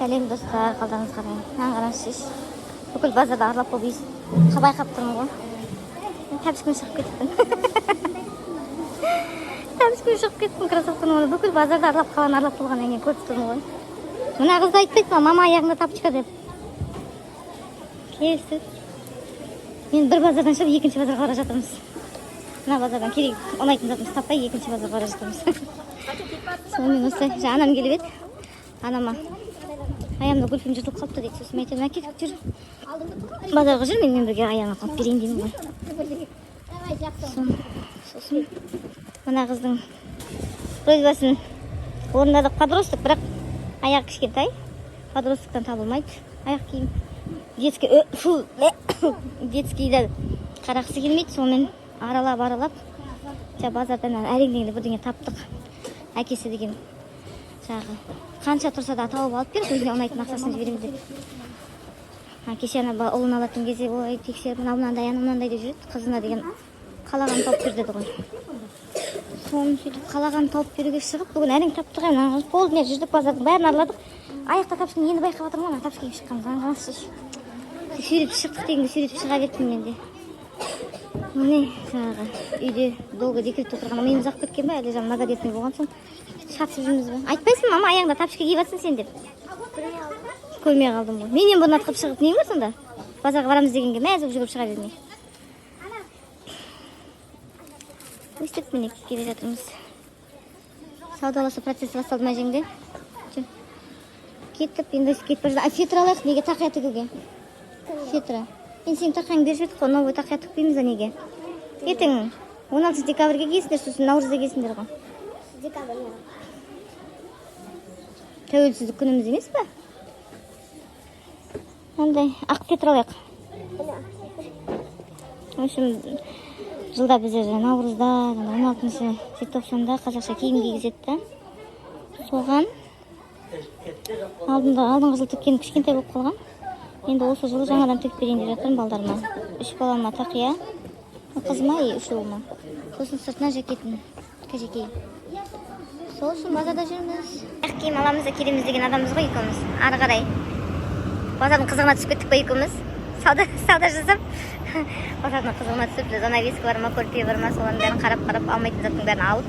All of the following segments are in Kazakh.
Сәлем достар, қалдыңыз қарай. Қараңызшы. Бүкіл базарда аралап болып байқап тұрмын ғой. Тәбішкін шығып кеттім. Тәбішкін шығып кеттім кроссовканы. Бүкіл базарда аралап болғаннан кейін көріп тұрмын ғой. Мына қызды айтпайсың ба, мама аяғында тапочка деп. Келсіз. Мен бір базардан шығып, екінші базарға бара жатырмыз. Мына базардан керек ұнайтын затымызды таппай, екінші базарға бара жатырмыз. Сонымен осылай, анам келіп еді. Анама аямда гүлфем жыртылып қалыпты дейді. Сосын айтады, әкетіп жүр. Базарға жүр, мен бірге аяғына қалып берейін деймін ғой. Сосын мына қыздың просьбасын орындадық. Подросток, бірақ аяқ кішкентай. Подростықтан табылмайды. Аяқ киім детскийді қарақсы келмейді. Сонымен аралап базардан әрең-дегенде бірдеңе таптық. Әкесі деген жағы қанша тұрса да тауып алып беріп, өзіне ұнайтын ақшасын жібереміз деп. Кеше ұлын алатын кезде ой тексеріп мынандай деп жүреді. Қызына деген қалаған тауып бер деді ғой. Соны сөйтіп қалаған тауып беруге шығып, бүгін әрең таптық. Полдың жүрдік, базардың бәрін араладық. Аяқта тапшыны енді байқап жатырмын ғой, тапшы киіп шыққан жаңғансы. Сүйретіп шықтық дегенде сүйретіп шыға кеттім мен де. Міне жаңағы үйде долго декретте отырған миым ұзақ кеткен ба, әлі многодетный болған соң шатысып жүрміз бе. Айтпайсың мама аяғында тапочка киіп жатсың сен деп. Көрмей қалдым ғой. Менен бұны атқып шығып нең бар сонда? Базарға барамыз дегенге мәз болып жүгіріп шыға бермей. Өстіп міне келе жатырмыз. Саудаласа процесі басталды ма жеңде? Кетіп, енді кетіп бара жатыр. Фетр алайық, неге тақия тігуге? Фетра. Мен сенің тақияңды беріп едік қой, новый тақия тікпейміз а неге? Ертең 16 декабрьге келсіңдер, сосын наурызда келсіңдер ғой. Декабрьге. Тәуелсіздік күніміз емес па? Андай ақ фетр алайық. В общем, жылда біздер наурызда 16 желтоқсанда қазақша киім кигізеді. Соған алдыңғы жыл тіккен кішкентай болып қалған. Енді осы жылы жаңадан тігіп берейін деп жатырмын балдарыма. 3 балама тақия, қызыма 3 ұлыма. Сосын сыртына жакетін кәжекей. Сол үшін базарда жүрміз. Аяқ киім аламыз да келеміз деген адамбыз ғой екеуміз. Ары қарай базардың қызығына түсіп кеттік па екеуміз. Сауда жасап базардың қызығына түсіп, занавеска бар ма, көрпе бар ма, солардың бәрін қарап алмайтын заттың бәрін алып,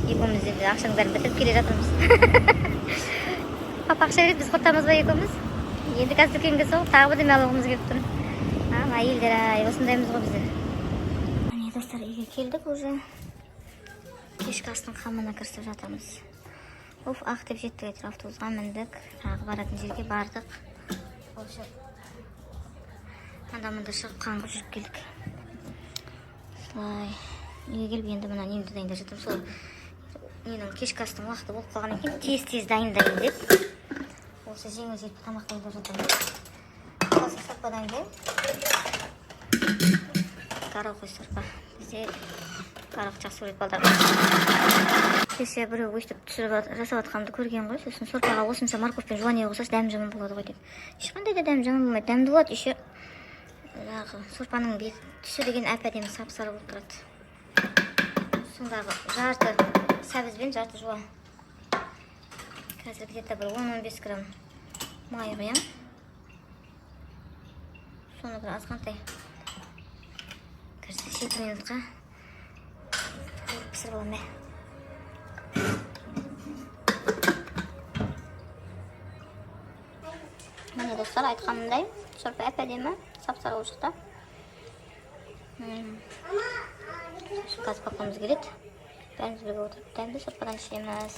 екеуміз де ақшаның бәрін бітіріп келе жатырмыз. Папа ақша береді, біз құртамыз ба екеуміз? Енді қазір дүкенге соғып, тағы бірдеме алуымыз келіп тұр. Әйелдер, осындаймыз ғой біздер. Міне достар, үйге келдік уже. Кешкі астың қамына кірісіп жатырмыз. Ақ деп жеттік әйтеуір, автобусқа міндік. Тағы баратын жерге бардық. Анда-мында шығып қаңғып жүріп келдік. Солай, үйге келіп енді мына немді дайындап жатырмын. Сол менің кешкі астың уақыты болып қалған екен. Тез дайындайын деп. Осы жеңіл желпі тамақ дайындап жатырмын. Сосын сорпадан кейін гороховый сорпа. Бізде горох жақсы көреді балдар. Кеше біреу өйстіп жасап жатқанымды көрген ғой. Сосын сорпаға осынша морковь пен жуания қосаш дәмі жаман болады ғой деп. Ешқандай да дәмі жаман болмайды. Дәмді болады. Еще сорпаның түсі деген әп-әдемі сап-сары болып тұрады. Сондағы жарты сәбіз бен жарты жуа. Қазір где-то бір 10-15 грамм май қоям. Соны бір азғантай 7 минутқа пісіріп аламын. Міне достар, айтқанымдай сорпа әп-әдемі сап-сары болып шықты. Қазір папамыз келеді. Бәріміз бірге отырып дәмді сорпадан ішеміз.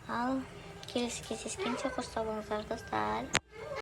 Ал келесі кездескенше қош сау болыңыздар достар.